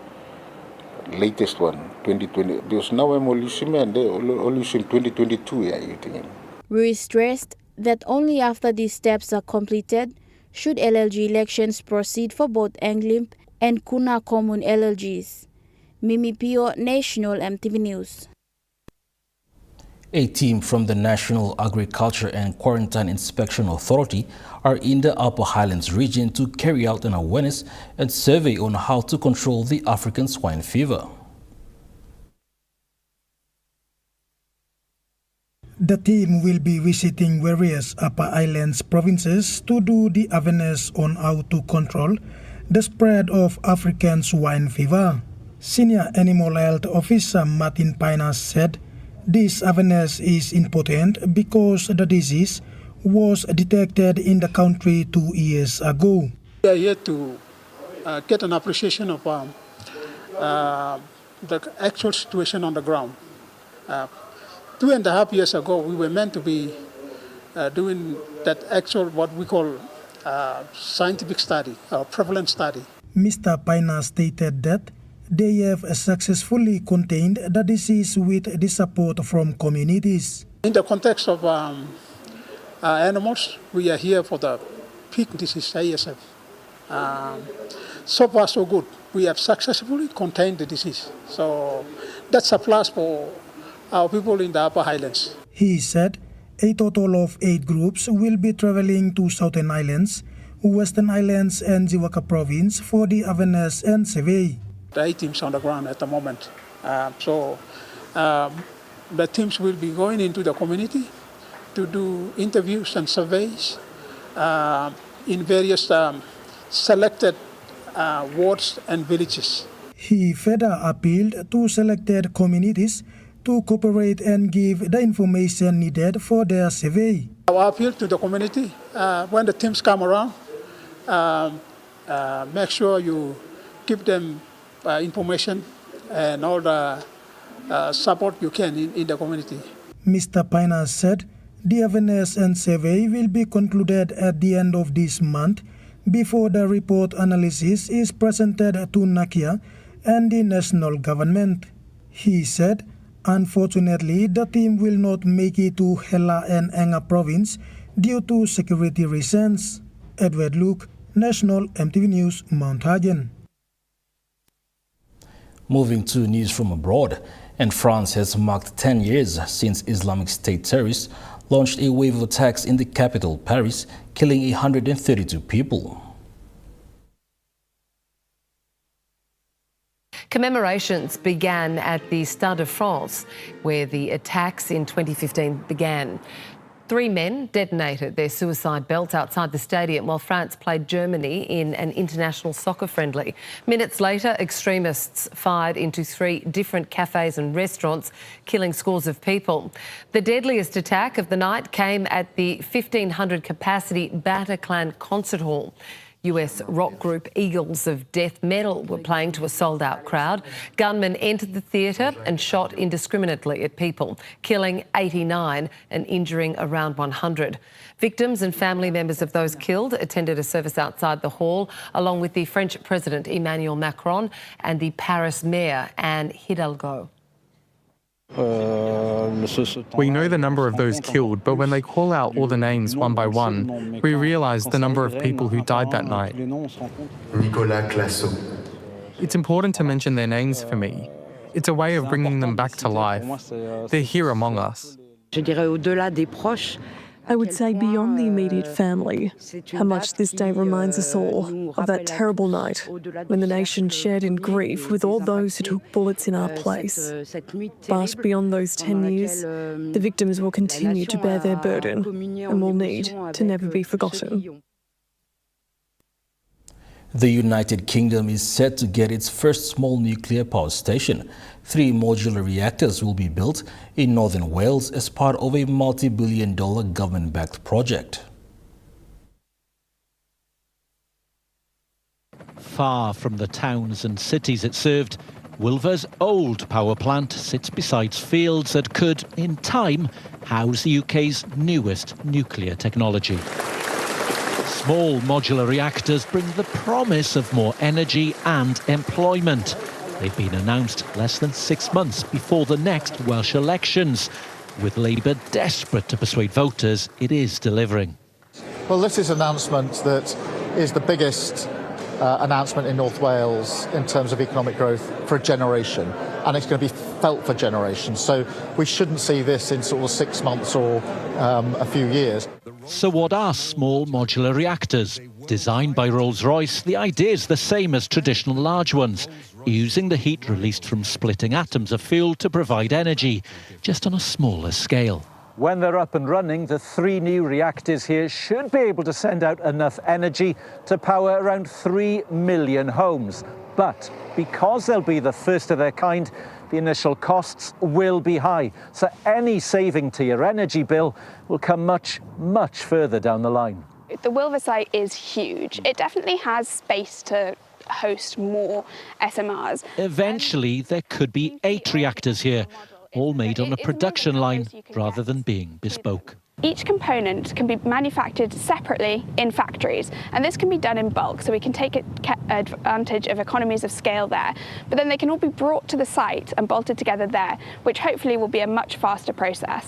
Latest one, 2020. Because now I'm only in 2022. You think? Ruiz stressed that only after these steps are completed should LLG elections proceed for both Anglimp and Kuna Komun LLGs. Mimi Pio, National EMTV News. A team from the National Agriculture and Quarantine Inspection Authority are in the Upper Highlands region to carry out an awareness and survey on how to control the African swine fever. The team will be visiting various Upper Islands provinces to do the awareness on how to control the spread of African swine fever. Senior Animal Health Officer Martin Pinas said this awareness is important because the disease was detected in the country 2 years ago. are here to get an appreciation of the actual situation on the ground. 2.5 years ago, we were meant to be doing that actual, what we call scientific study, or prevalence study. Mr. Paina stated that they have successfully contained the disease with the support from communities. In the context of animals, we are here for the pig disease, ASF. So far, so good. We have successfully contained the disease. So that's a plus for our people in the Upper Highlands. He said a total of 8 groups will be traveling to Southern Islands, Western Islands and Jiwaka Province for the awareness and survey. The 8 teams on the ground at the moment. The teams will be going into the community to do interviews and surveys in various selected wards and villages. He further appealed to selected communities to cooperate and give the information needed for their survey. Our appeal to the community, when the teams come around, make sure you give them information and all the support you can in the community. Mr. Paina said the awareness and survey will be concluded at the end of this month before the report analysis is presented to Nakia and the national government. He said, unfortunately, the team will not make it to Hela and Enga province due to security reasons. Edward Luke, National EMTV News, Mount Hagen. Moving to news from abroad, and France has marked 10 years since Islamic State terrorists launched a wave of attacks in the capital, Paris, killing 132 people. Commemorations began at the Stade de France, where the attacks in 2015 began. 3 men detonated their suicide belts outside the stadium while France played Germany in an international soccer friendly. Minutes later, extremists fired into 3 different cafes and restaurants, killing scores of people. The deadliest attack of the night came at the 1,500 capacity Bataclan concert hall. US rock group Eagles of Death Metal were playing to a sold-out crowd. Gunmen entered the theatre and shot indiscriminately at people, killing 89 and injuring around 100. Victims and family members of those killed attended a service outside the hall, along with the French President Emmanuel Macron and the Paris Mayor Anne Hidalgo. We know the number of those killed, but when they call out all the names one by one, we realise the number of people who died that night. It's important to mention their names for me. It's a way of bringing them back to life. They're here among us. I would say beyond the immediate family, how much this day reminds us all of that terrible night when the nation shared in grief with all those who took bullets in our place. But beyond those 10 years, the victims will continue to bear their burden and will need to never be forgotten. The United Kingdom is set to get its first small nuclear power station. 3 modular reactors will be built in northern Wales as part of a multi-billion-dollar government-backed project. Far from the towns and cities it served, Wilver's old power plant sits beside fields that could, in time, house the UK's newest nuclear technology. Small modular reactors bring the promise of more energy and employment. They've been announced less than 6 months before the next Welsh elections, with Labour desperate to persuade voters it is delivering. Well, this is an announcement that is the biggest announcement in North Wales in terms of economic growth for a generation, and it's going to be felt for generations. So we shouldn't see this in sort of 6 months or a few years. So what are small modular reactors? Designed by Rolls-Royce, the idea is the same as traditional large ones, using the heat released from splitting atoms of fuel to provide energy, just on a smaller scale. When they're up and running, the 3 new reactors here should be able to send out enough energy to power around 3 million homes. But because they'll be the first of their kind, the initial costs will be high. So any saving to your energy bill will come much, much further down the line. The Wilver site is huge. It definitely has space to host more SMRs. Eventually, there could be 8 reactors here, all made on a production line rather than being bespoke. Each component can be manufactured separately in factories, and this can be done in bulk, so we can take advantage of economies of scale there. But then they can all be brought to the site and bolted together there, which hopefully will be a much faster process.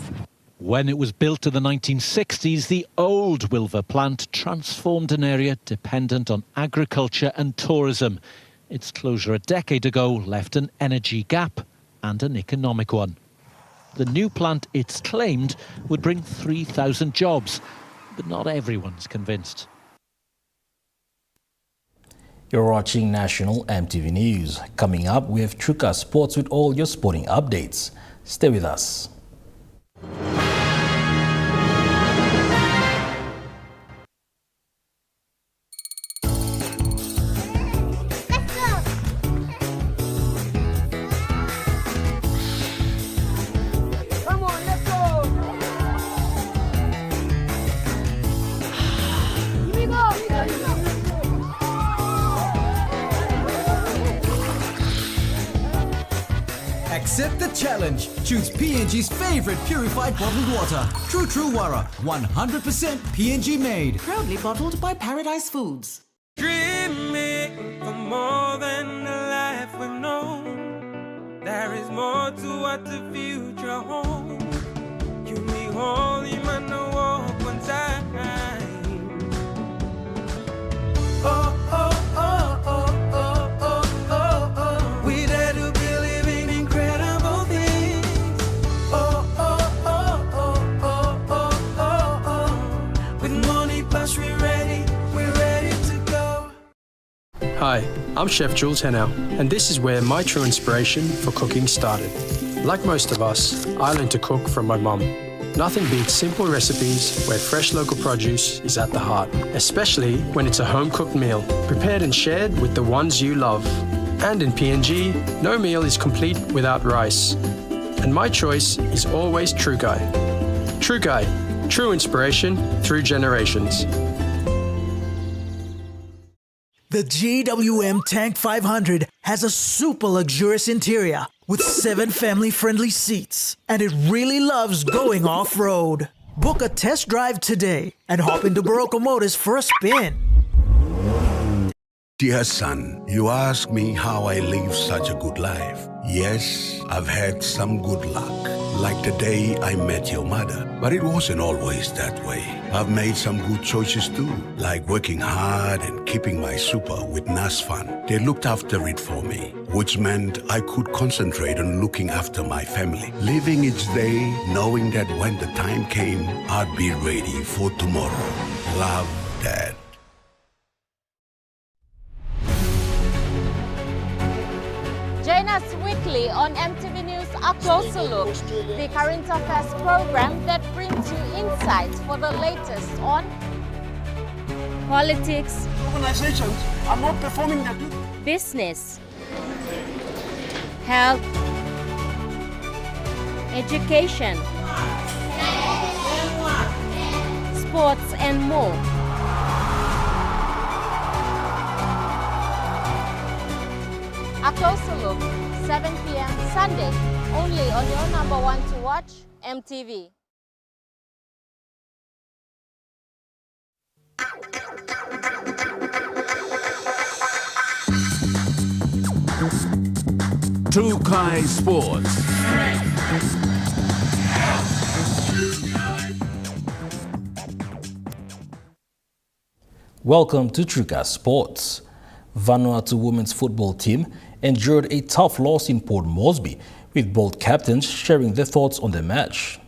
When it was built in the 1960s, the old Wilver plant transformed an area dependent on agriculture and tourism. Its closure a decade ago left an energy gap and an economic one. The new plant, it's claimed, would bring 3,000 jobs, but not everyone's convinced. You're watching National EMTV News. Coming up, we have Truka Sports with all your sporting updates. Stay with us. Accept the challenge. Choose PNG's favorite purified bottled water. True Wara, 100% PNG made. Proudly bottled by Paradise Foods. Dreaming for more than the life we've known. There is more to what the future holds. You be holy, man, no walk one time. Oh, oh, oh, oh, oh, oh, oh, oh. We dare to be living incredible things. Oh, oh, oh, oh, oh, oh, oh, oh. With money plus we're ready to go. Hi, I'm Chef Jules Hennau, and this is where my true inspiration for cooking started. Like most of us, I learned to cook from my mum. Nothing beats simple recipes where fresh local produce is at the heart, especially when it's a home-cooked meal, prepared and shared with the ones you love. And in PNG, no meal is complete without rice. And my choice is always True Guy. True Guy, true inspiration through generations. The GWM Tank 500 has a super luxurious interior with 7 family-friendly seats, and it really loves going off-road. Book a test drive today and hop into Barocco Motors for a spin. Dear son, you ask me how I live such a good life. Yes, I've had some good luck, like the day I met your mother. But it wasn't always that way. I've made some good choices too, like working hard and keeping my super with NASFAN. They looked after it for me, which meant I could concentrate on looking after my family. Living each day, knowing that when the time came, I'd be ready for tomorrow. Love, Dad. Join us weekly on EMTV News A Closer Look, the current affairs program that brings you insights for the latest on politics, organizations are not performing their duty, business, health, education, sports and more. A Closer Look, 7 p.m. Sunday, only on your number one to watch, EMTV. Trukai Sports. Welcome to Truka Sports. Vanuatu women's football team endured a tough loss in Port Moresby, with both captains sharing their thoughts on the match.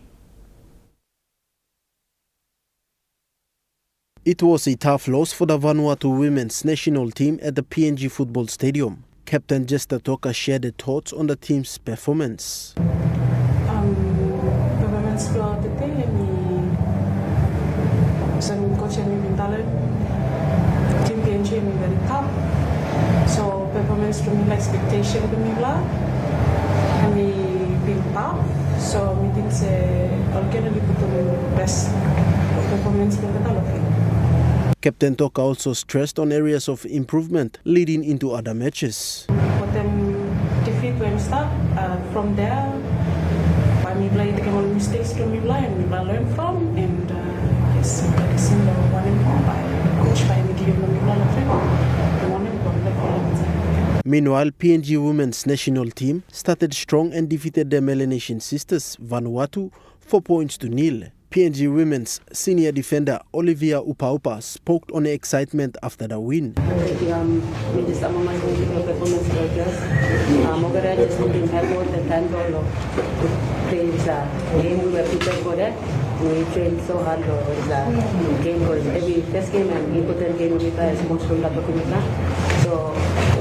It was a tough loss for the Vanuatu women's national team at the PNG Football Stadium. Captain Jester Toka shared their thoughts on the team's performance. Performance ko today sa coach and talent. Team PNG is very tough. So performance to me expectation to me lah. And we been tough. So we think say organically put the best performance in the talent. Captain Toka also stressed on areas of improvement leading into other matches. But then defeat when start from there, by me play the all mistakes from me play and we learn from and yes, the similar one and by coach by me give me one and Meanwhile, PNG women's national team started strong and defeated their Melanesian sisters Vanuatu 4-0. PNG women's senior defender Olivia Upaupa spoke on the excitement after the win. We trained so hard for the game because every first game and important game we play is most from the so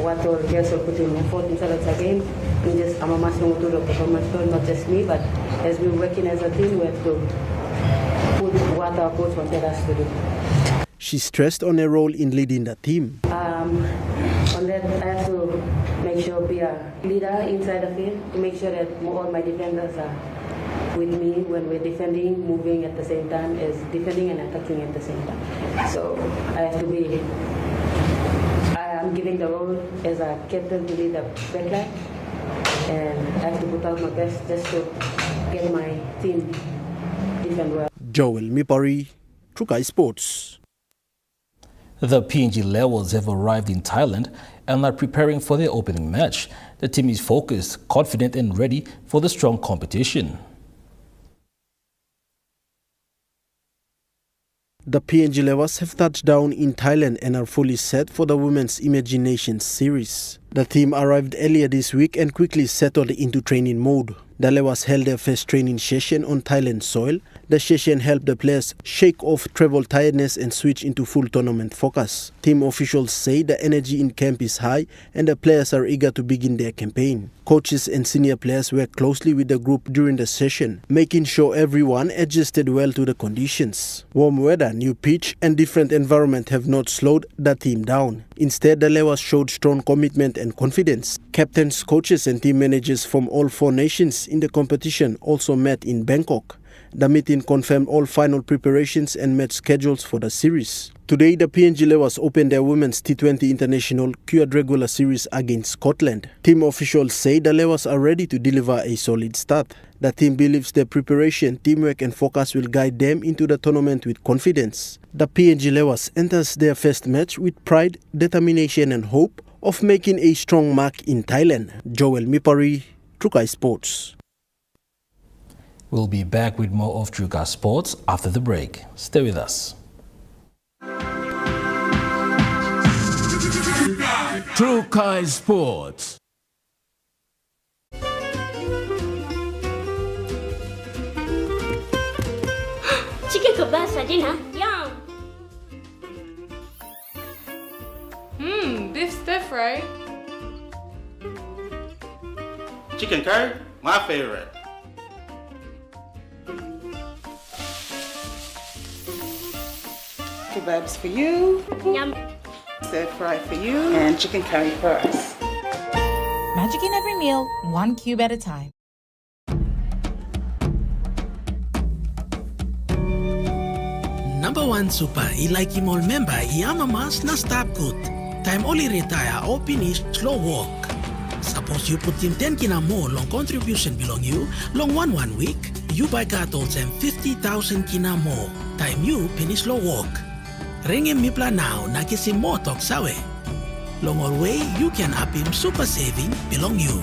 what our girls are putting effort inside of the game, we just I'm a master to the performance, not just me, but as we're working as a team, we have to put what our coach wanted us to do. She stressed on her role in leading the team. On that, I have to make sure we are leader inside the field to make sure that all my defenders are with me when we're defending, moving at the same time as defending and attacking at the same time. So I have to be, I'm giving the role as a captain to lead the backline and I have to put out my best just to get my team defend well. Joel Mipari, Trukai Sports. The PNG Levels have arrived in Thailand and are preparing for their opening match. The team is focused, confident and ready for the strong competition. The PNG Levels have touched down in Thailand and are fully set for the Women's Imagination Series. The team arrived earlier this week and quickly settled into training mode. The Levels held their first training session on Thailand soil. The session helped the players shake off travel tiredness and switch into full tournament focus. Team officials say the energy in camp is high and the players are eager to begin their campaign. Coaches and senior players worked closely with the group during the session, making sure everyone adjusted well to the conditions. Warm weather, new pitch and different environment have not slowed the team down. Instead, the Levels showed strong commitment and confidence. Captains, coaches and team managers from all 4 nations in the competition also met in Bangkok. The meeting confirmed all final preparations and match schedules for the series. Today, the PNG Levels opened their Women's T20 International quadrangular series against Scotland. Team officials say the Levels are ready to deliver a solid start. The team believes their preparation, teamwork and focus will guide them into the tournament with confidence. The PNG Levels enters their first match with pride, determination and hope of making a strong mark in Thailand. Joel Mipari, Trukai Sports. We'll be back with more of Trukai Sports after the break. Stay with us. Trukai Sports. Chicken kebab saja na. Yum. Beef stiff, right? Chicken curry, my favorite. Kebabs for you. Yum. Stir fry for you. And chicken curry for us. Magic in every meal, 1 cube at a time. Number 1 super, ilike mall member, iamamas na stop good. Time only retire or finish slow walk. Suppose you put him 10 kina more long contribution belong you, long 1 week, you buy cartons and 50,000 kina more. Time you finish slow walk. Ring him mipla now, nakisi mo talk sawe. Long all way, you can up him super saving belong you.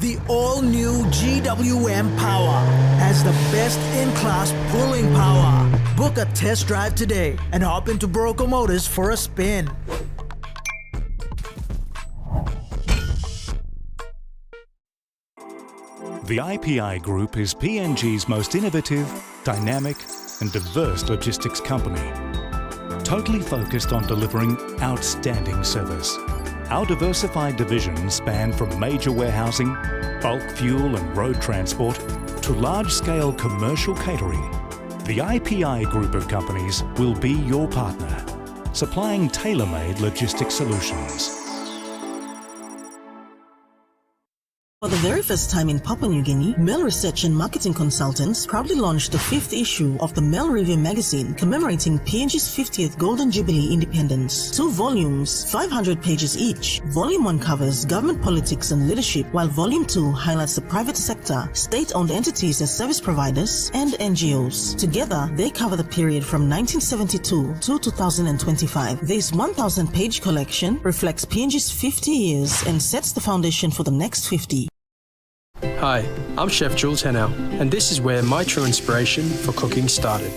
The all-new GWM Power has the best-in-class pulling power. Book a test drive today and hop into Broco Motors for a spin. The IPI Group is PNG's most innovative, dynamic and diverse logistics company, totally focused on delivering outstanding service. Our diversified divisions span from major warehousing, bulk fuel and road transport to large-scale commercial catering. The IPI Group of companies will be your partner, supplying tailor-made logistics solutions. For the very first time in Papua New Guinea, Mail Research and Marketing Consultants proudly launched the 5th issue of the Mail Review magazine commemorating PNG's 50th Golden Jubilee independence. 2 volumes, 500 pages each. Volume 1 covers government politics and leadership, while Volume 2 highlights the private sector, state-owned entities as service providers, and NGOs. Together, they cover the period from 1972 to 2025. This 1,000-page collection reflects PNG's 50 years and sets the foundation for the next 50. Hi, I'm Chef Jules Henao, and this is where my true inspiration for cooking started.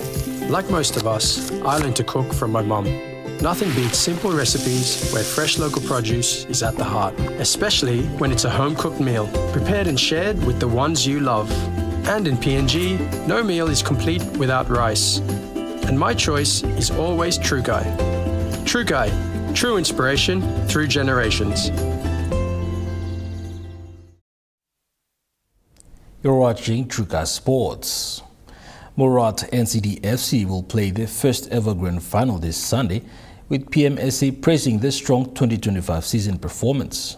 Like most of us, I learned to cook from my mum. Nothing beats simple recipes where fresh local produce is at the heart, especially when it's a home-cooked meal, prepared and shared with the ones you love. And in PNG, no meal is complete without rice. And my choice is always True Guy. True Guy, true inspiration through generations. You're watching Truka Sports. Murat NCD-FC will play their first ever grand final this Sunday, with PMSA praising their strong 2025 season performance.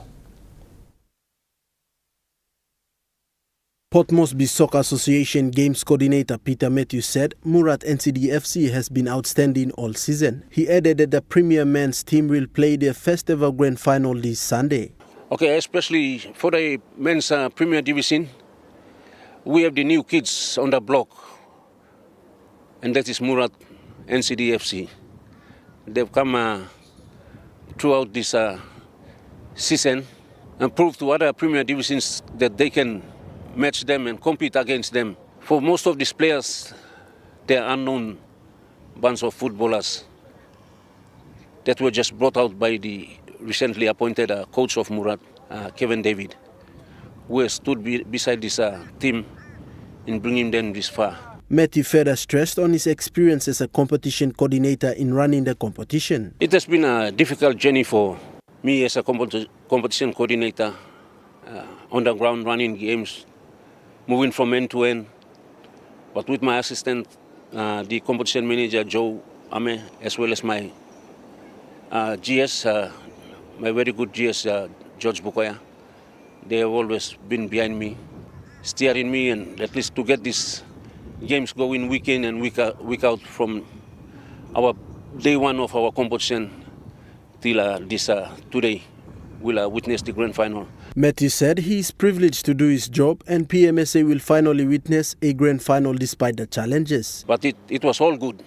Port Moresby Soccer Association Games Coordinator Peter Matthews said Murat NCD-FC has been outstanding all season. He added that the Premier Men's team will play their first ever grand final this Sunday. Okay, especially for the men's Premier Division, we have the new kids on the block, and that is Murat NCD-FC. They've come throughout this season and proved to other Premier Divisions that they can match them and compete against them. For most of these players, they are unknown bunch of footballers that were just brought out by the recently appointed coach of Murat, Kevin David, who has stood beside this team in bringing them this far. Matthew further stressed on his experience as a competition coordinator in running the competition. It has been a difficult journey for me as a competition coordinator, on the ground running games, moving from end to end. But with my assistant, the competition manager, Joe Ame, as well as my GS, my very good GS, George Bukoya, they have always been behind me, steering me, and at least to get these games going week in and week out from our day one of our competition till this today. We'll witness the grand final. Matthew said he is privileged to do his job and PMSA will finally witness a grand final despite the challenges. But it was all good.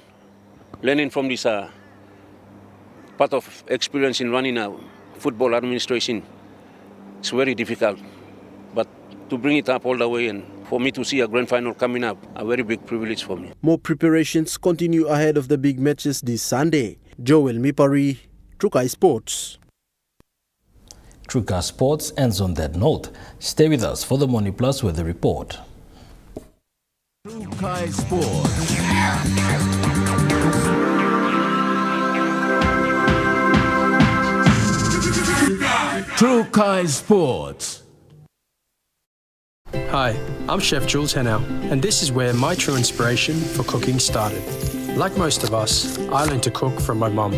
Learning from this part of experience in running a football administration, it's very difficult. But to bring it up all the way and for me to see a grand final coming up, a very big privilege for me. More preparations continue ahead of the big matches this Sunday. Joel Mipari, Trukai Sports. Truka Sports ends on that note. Stay with us for the Money Plus Weather Report. Trukai Sports. Trukai Sports. Hi, I'm Chef Jules Henao, and this is where my true inspiration for cooking started. Like most of us, I learned to cook from my mum.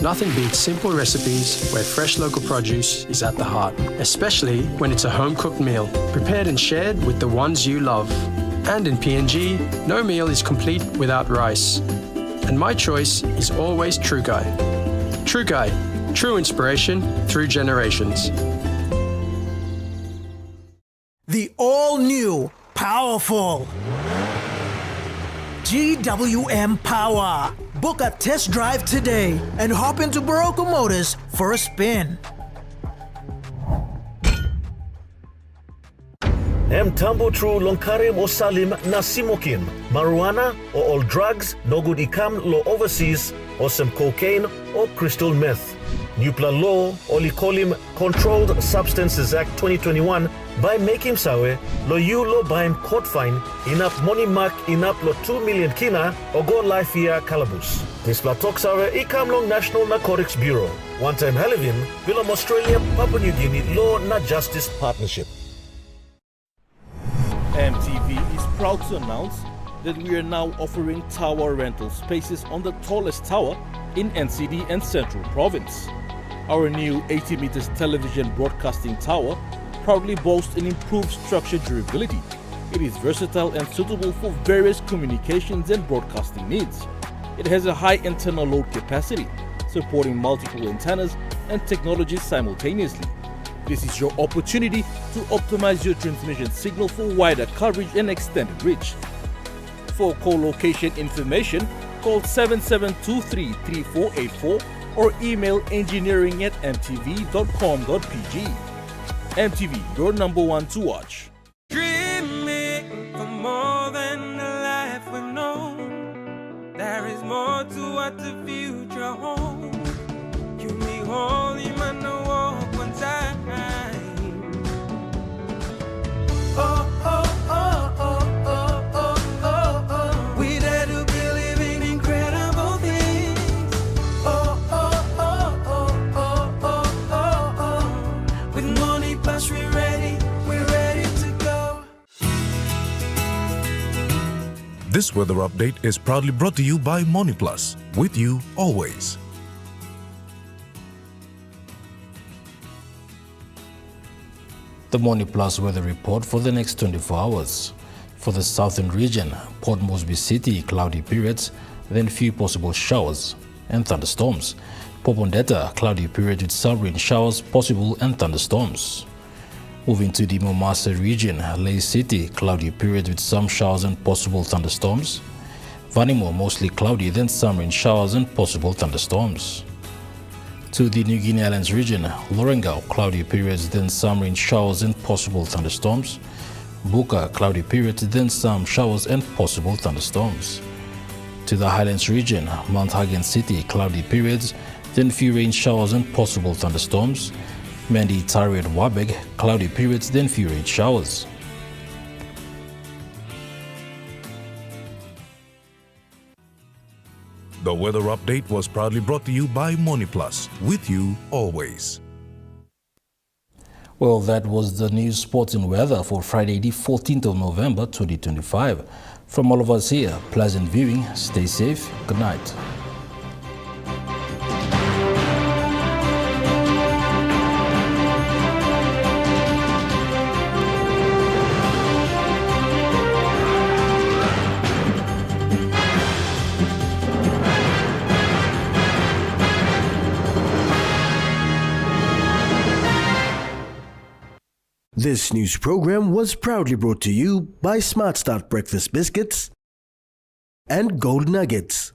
Nothing beats simple recipes where fresh local produce is at the heart, especially when it's a home-cooked meal, prepared and shared with the ones you love. And in PNG, no meal is complete without rice. And my choice is always True Guy. True Guy, true inspiration through generations. The all-new, powerful GWM Power. Book a test drive today and hop into Barocco Motors for a spin. Tambo tru lonkarim o salim na simokin. Marijuana or all drugs no good ikam lo overseas or some cocaine or crystal meth. Nupla law olikolim Controlled Substances Act 2021 by making sawe lo you lo baim court fine enough money mark enough lo 2 million kina or go life year calabus. This platok sawe ikam long National Narcotics Bureau. One time Halivin, Vilom Australia, Papua New Guinea Law na Justice Partnership. EMTV is proud to announce that we are now offering tower rental spaces on the tallest tower in NCD and Central Province. Our new 80 meters television broadcasting tower proudly boasts an improved structure durability. It is versatile and suitable for various communications and broadcasting needs. It has a high internal load capacity, supporting multiple antennas and technologies simultaneously. This is your opportunity to optimize your transmission signal for wider coverage and extended reach. For co-location information, call 7723-3484 or email engineering@mtv.com.pg. MTV, your number one to watch. Dreaming for more than the life we've known. There is more to what the future holds. You me holy man, no walk one time. Oh, oh, oh, oh, oh, oh, oh, oh. We dare to believe in incredible things. Oh, oh, oh, oh, oh, oh, oh, oh. With money plus we're ready to go. This weather update is proudly brought to you by MoneyPlus, with you always. The Morning Plus weather report for the next 24 hours. For the southern region, Port Moresby City, cloudy periods, then few possible showers and thunderstorms. Popondetta, cloudy period with some rain showers possible and thunderstorms. Moving to the Mombasa region, Lae City, cloudy period with some showers and possible thunderstorms. Vanimo, mostly cloudy, then some rain showers and possible thunderstorms. To the New Guinea Islands region, Lorengau, cloudy periods, then some rain showers and possible thunderstorms. Buka, cloudy periods, then some showers and possible thunderstorms. To the Highlands region, Mount Hagen City, cloudy periods, then few rain showers and possible thunderstorms. Mandi, Tari and Wabeg, cloudy periods, then few rain showers. The weather update was proudly brought to you by MoneyPlus, with you always. Well, that was the news, sports and weather for Friday, the 14th of November, 2025. From all of us here, pleasant viewing, stay safe, good night. This news program was proudly brought to you by Smart Start Breakfast Biscuits and Gold Nuggets.